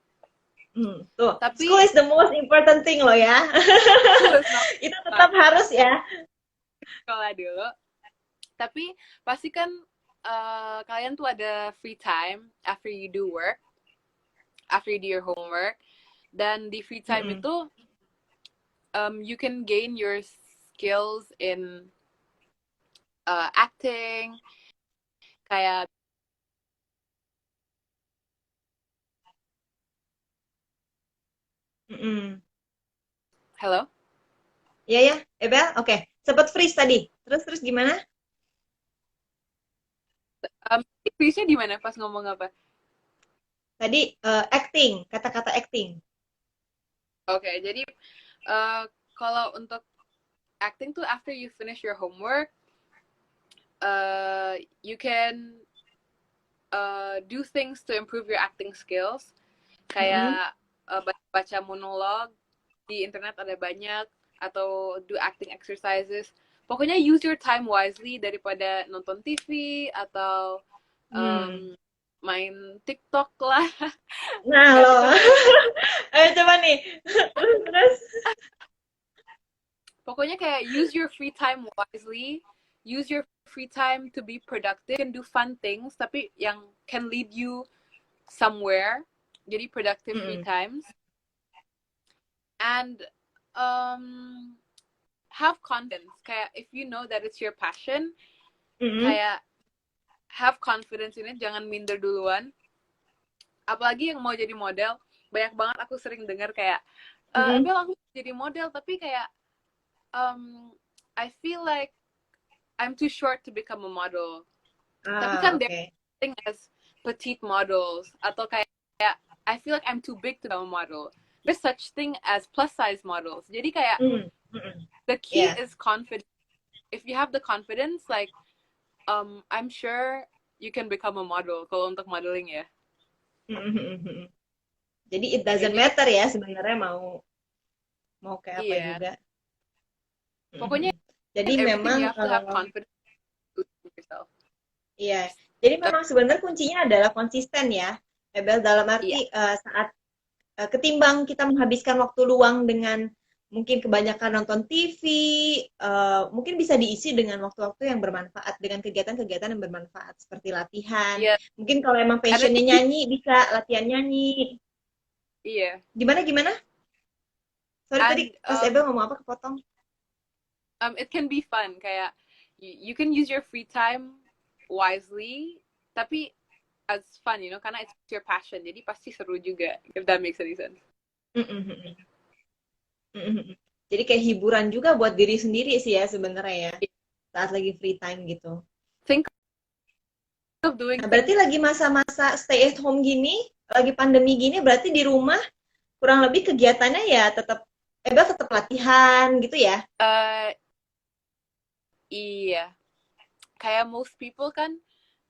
Tuh, school Tapi is the most important thing loh ya. school is not Itu tetap harus ya. sekolah dulu. Tapi pasti kan kalian tuh ada free time after you do work, after you do your homework. Dan di free time Mm-mm. itu you can gain your skills in acting, kayak Mm-mm. hello. Iya ya, Ebel, oke. Sempet freeze tadi. Terus gimana? Freeze-nya di mana pas ngomong apa? Tadi acting, kata-kata acting. Oke, jadi uh, kalau untuk acting tuh after you finish your homework, you can do things to improve your acting skills. Mm-mm. Kayak baca monolog di internet ada banyak, atau do acting exercises. Pokoknya use your time wisely daripada nonton TV atau Hmm. main TikTok lah. Nah Kan loh, itu kayak ayo coba nih. Terus. pokoknya kayak use your free time wisely, use your free time to be productive, and do fun things tapi yang can lead you somewhere. Jadi productive free Mm-mm. times, and um, have confidence. Kayak if you know that it's your passion, Mm-mm. kayak have confidence in it, jangan minder duluan. Apalagi yang mau jadi model, banyak banget aku sering dengar kayak Mm-mm. Bel aku jadi model tapi kayak um, I feel like I'm too short to become a model. Tapi Ah, kan there's oke. thing as petite models, atau kayak I feel like I'm too big to become a model. There's such thing as plus size models. Jadi kayak Mm. Mm-mm. the key Ya. is confidence. If you have the confidence, like I'm sure you can become a model kalau untuk modeling ya. Mm-mm. Jadi it doesn't Jadi matter ya sebenarnya mau mau kayak apa iya, juga. pokoknya Mm-mm. Jadi everything memang you have to have confidence in yourself. iya. Jadi memang sebenarnya kuncinya adalah konsisten ya. Ebel dalam arti Iya, saat ketimbang kita menghabiskan waktu luang dengan mungkin kebanyakan nonton TV, mungkin bisa diisi dengan waktu-waktu yang bermanfaat, dengan kegiatan-kegiatan yang bermanfaat seperti latihan. iya. Mungkin kalau emang And I passionnya think nyanyi, bisa latihan nyanyi. iya. Gimana? Sorry tadi And Mas Ebel ngomong apa kepotong? it can be fun. Kayak you can use your free time wisely, tapi as fun, karena it's your passion. Jadi pasti seru juga, if that makes any sense. Mm-mm. Mm-mm. Jadi kayak hiburan juga buat diri sendiri sih ya sebenarnya ya, saat lagi free time gitu. Think of doing Nah, berarti things. lagi masa-masa stay at home gini, lagi pandemi gini, berarti di rumah kurang lebih kegiatannya ya tetap Ebel tetap latihan gitu ya. Uh, iya, kayak most people kan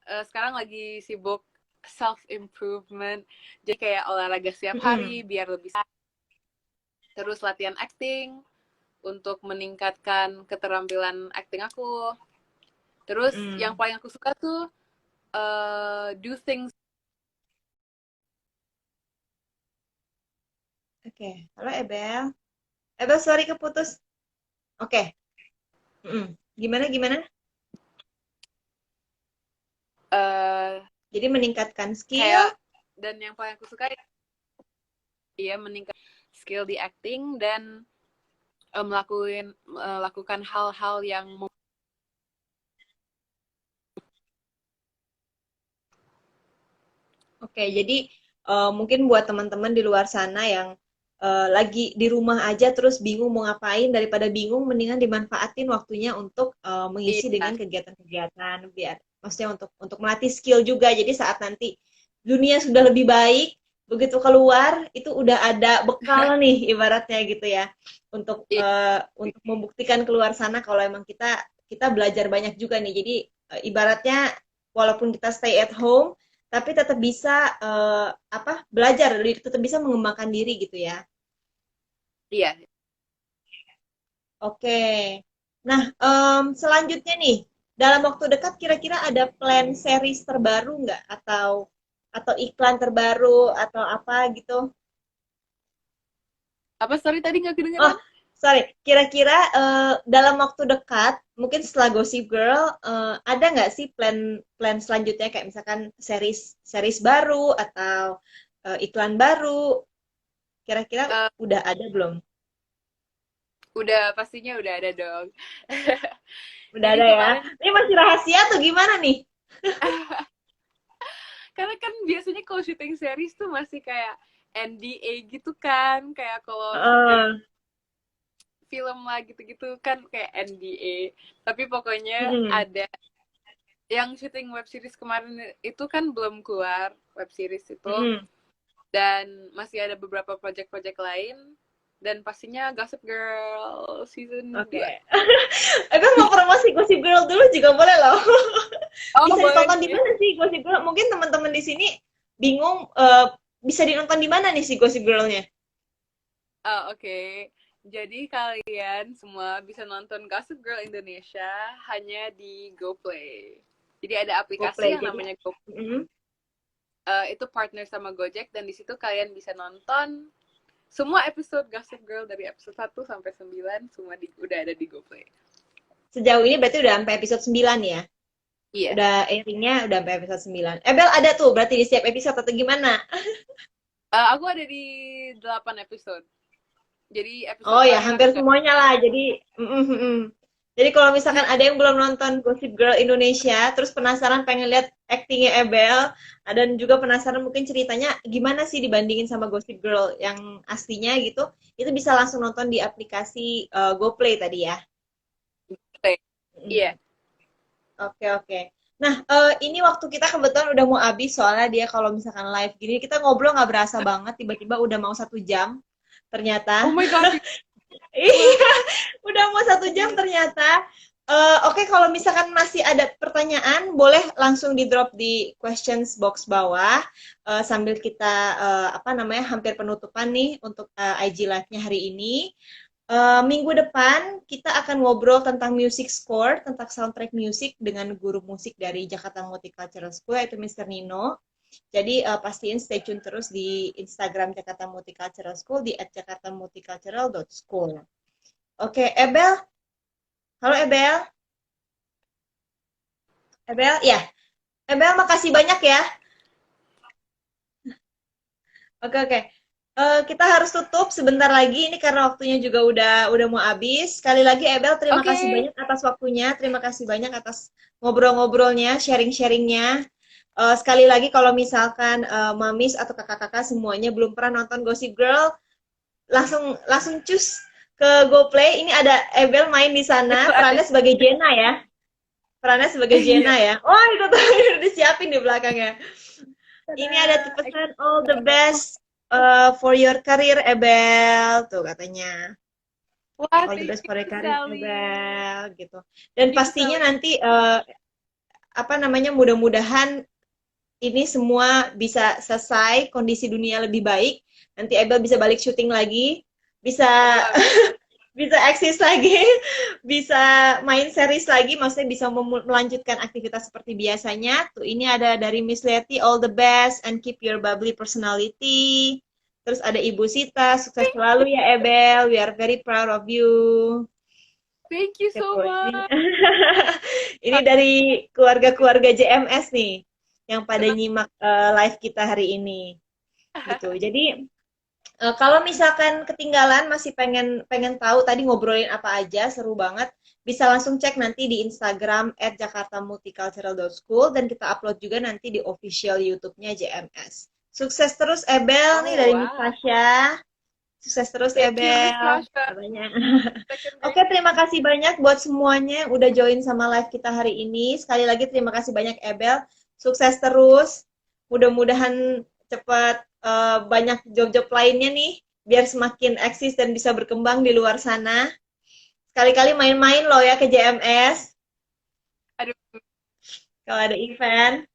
sekarang lagi sibuk self improvement. Jadi kayak olahraga setiap Mm-mm. hari biar lebih sehat. Terus latihan acting untuk meningkatkan keterampilan acting aku. Terus yang Mm-mm. paling aku suka tuh do things. Oke, halo Ebel. Ebel sorry keputus. Oke. Mm-mm. Gimana? eh Jadi meningkatkan skill. kayak dan yang paling aku suka ya meningkat skill di acting dan melakukan hal-hal yang Oke, jadi mungkin buat teman-teman di luar sana yang lagi di rumah aja terus bingung mau ngapain, daripada bingung mendingan dimanfaatin waktunya untuk mengisi iya dengan kegiatan-kegiatan biar maksudnya untuk melatih skill juga. Jadi saat nanti dunia sudah lebih baik, begitu keluar itu udah ada bekal nih ibaratnya gitu ya iya untuk membuktikan keluar sana kalau emang kita belajar banyak juga nih. Jadi ibaratnya walaupun kita stay at home tapi tetap bisa belajar, tetap bisa mengembangkan diri gitu ya. iya. Oke. Nah, selanjutnya nih, dalam waktu dekat kira-kira ada plan series terbaru nggak? Atau iklan terbaru atau apa gitu? Apa sorry tadi nggak Oh, kedengeran? sorry. Kira-kira dalam waktu dekat, mungkin setelah Gossip Girl, ada nggak sih plan plan selanjutnya kayak misalkan series series baru atau iklan baru? Kira-kira Eh, udah ada belum? pastinya udah ada dong. Udah Jadi ada ya. kemarin Ini masih rahasia tuh gimana nih? karena kan biasanya kalau syuting series tuh masih kayak NDA gitu kan, kayak kalau syuting Heeh. film lah gitu-gitu kan kayak NDA. Tapi pokoknya Mm-mm. ada yang syuting web series kemarin itu kan belum keluar web series itu Mm-mm. dan masih ada beberapa project-project lain dan pastinya Gossip Girl season Oke. 2. Aku mau promosi Gossip Girl dulu juga boleh loh. Oh, Bisa boleh ditonton di nih. mana sih Gossip Girl? Mungkin teman-teman di sini bingung bisa dinonton di mana nih si Gossip Girl-nya? Oh, oke. Jadi kalian semua bisa nonton Gossip Girl Indonesia hanya di GoPlay. Jadi ada aplikasi GoPlay. yang Jadi, namanya mm-mm. itu partner sama Gojek dan di situ kalian bisa nonton semua episode Gossip Girl dari episode 1 sampai 9 semua udah ada di GoPlay. Sejauh ini berarti udah sampai episode 9 ya? Iya. Udah airingnya udah sampai episode 9. Bel ada tuh berarti di setiap episode atau gimana? Aku ada di 8 episode. Jadi episode Oh ya, terakhir aku hampir nggak. semuanya lah. Jadi, jadi kalau misalkan ada yang belum nonton Gossip Girl Indonesia, terus penasaran pengen lihat aktingnya Ebel, dan juga penasaran mungkin ceritanya gimana sih dibandingin sama Gossip Girl yang aslinya gitu, itu bisa langsung nonton di aplikasi GoPlay tadi ya. Iya. Mm. Oke, oke. Nah, ini waktu kita kebetulan udah mau habis soalnya dia kalau misalkan live gini kita ngobrol nggak berasa banget, tiba-tiba udah mau 1 jam Oh ternyata. my god. Wah, Iya, udah mau 1 jam ternyata. Oke, kalau misalkan masih ada pertanyaan, boleh langsung di drop di questions box bawah sambil kita apa namanya hampir penutupan nih untuk IG Live-nya hari ini. Minggu depan kita akan ngobrol tentang music score, tentang soundtrack music dengan guru musik dari Jakarta Multicultural School yaitu Mr. Nino. Jadi pastiin stay tune terus di Instagram Jakarta Multicultural School di @jakartamulticultural.school. Oke, Ebel. Halo Ebel. Ebel, ya. Ebel, makasih banyak ya. Oke, oke. Kita harus tutup sebentar lagi ini karena waktunya juga udah mau habis. Sekali lagi Ebel, terima oke. kasih banyak atas waktunya, terima kasih banyak atas ngobrol-ngobrolnya, sharing-sharingnya. Sekali lagi kalau misalkan Mamis atau kakak-kakak semuanya belum pernah nonton Gossip Girl, langsung langsung cus ke GoPlay. Ini ada Ebel main di sana, Itu ada. perannya sebagai Jenna ya. Perannya sebagai Iya. Jenna ya. Oh, itu tuh udah disiapin di belakangnya. Ini ada Tada. pesan all the best for your career, Ebel. Tuh katanya. Wah, All the thank best you for your career, Sally. Ebel. Gitu. Dan Thank you pastinya Sally. nanti apa namanya mudah-mudahan ini semua bisa selesai, kondisi dunia lebih baik. Nanti Ebel bisa balik syuting lagi, bisa Aduh, amin. bisa eksis lagi, bisa main series lagi, maksudnya bisa melanjutkan aktivitas seperti biasanya. Tuh ini ada dari Miss Leti, all the best and keep your bubbly personality. Terus ada Ibu Sita, sukses selalu ya Ebel, we are very proud of you. Thank you Gitu. so much. Ini dari keluarga-keluarga JMS nih yang pada Senang. nyimak live kita hari ini gitu. Jadi kalau misalkan ketinggalan masih pengen pengen tahu tadi ngobrolin apa aja, seru banget. Bisa langsung cek nanti di Instagram @jakartamulticultural.school dan kita upload juga nanti di official YouTube-nya JMS. Sukses terus Ebel nih Oh, dari Miss wow. Tasya. Sukses terus Thank you, Miss Ebel Tasha. katanya. Second Oke, greeting. terima kasih banyak buat semuanya yang udah join sama live kita hari ini. Sekali lagi terima kasih banyak Ebel. Sukses terus. Mudah-mudahan cepat banyak job-job lainnya nih biar semakin eksis dan bisa berkembang di luar sana. Sekali-kali main-main loh ya ke JMS Aduh, kalau ada event.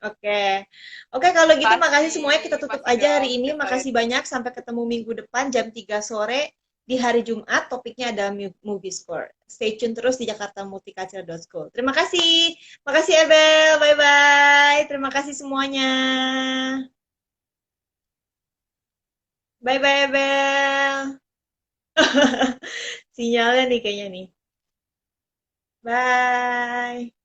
Oke. Oke, kalau gitu pasti, makasih semuanya. Kita tutup pasti aja hari dong. ini. Excited. Makasih banyak. Sampai ketemu minggu depan jam 3 sore di hari Jumat. Topiknya adalah movie score. Stay tune terus di jakartamulticultural.school. Terima kasih. Makasih Ebel. Bye-bye. Terima kasih semuanya. Bye-bye Ebel. Sinyalnya nih kayaknya nih. Bye.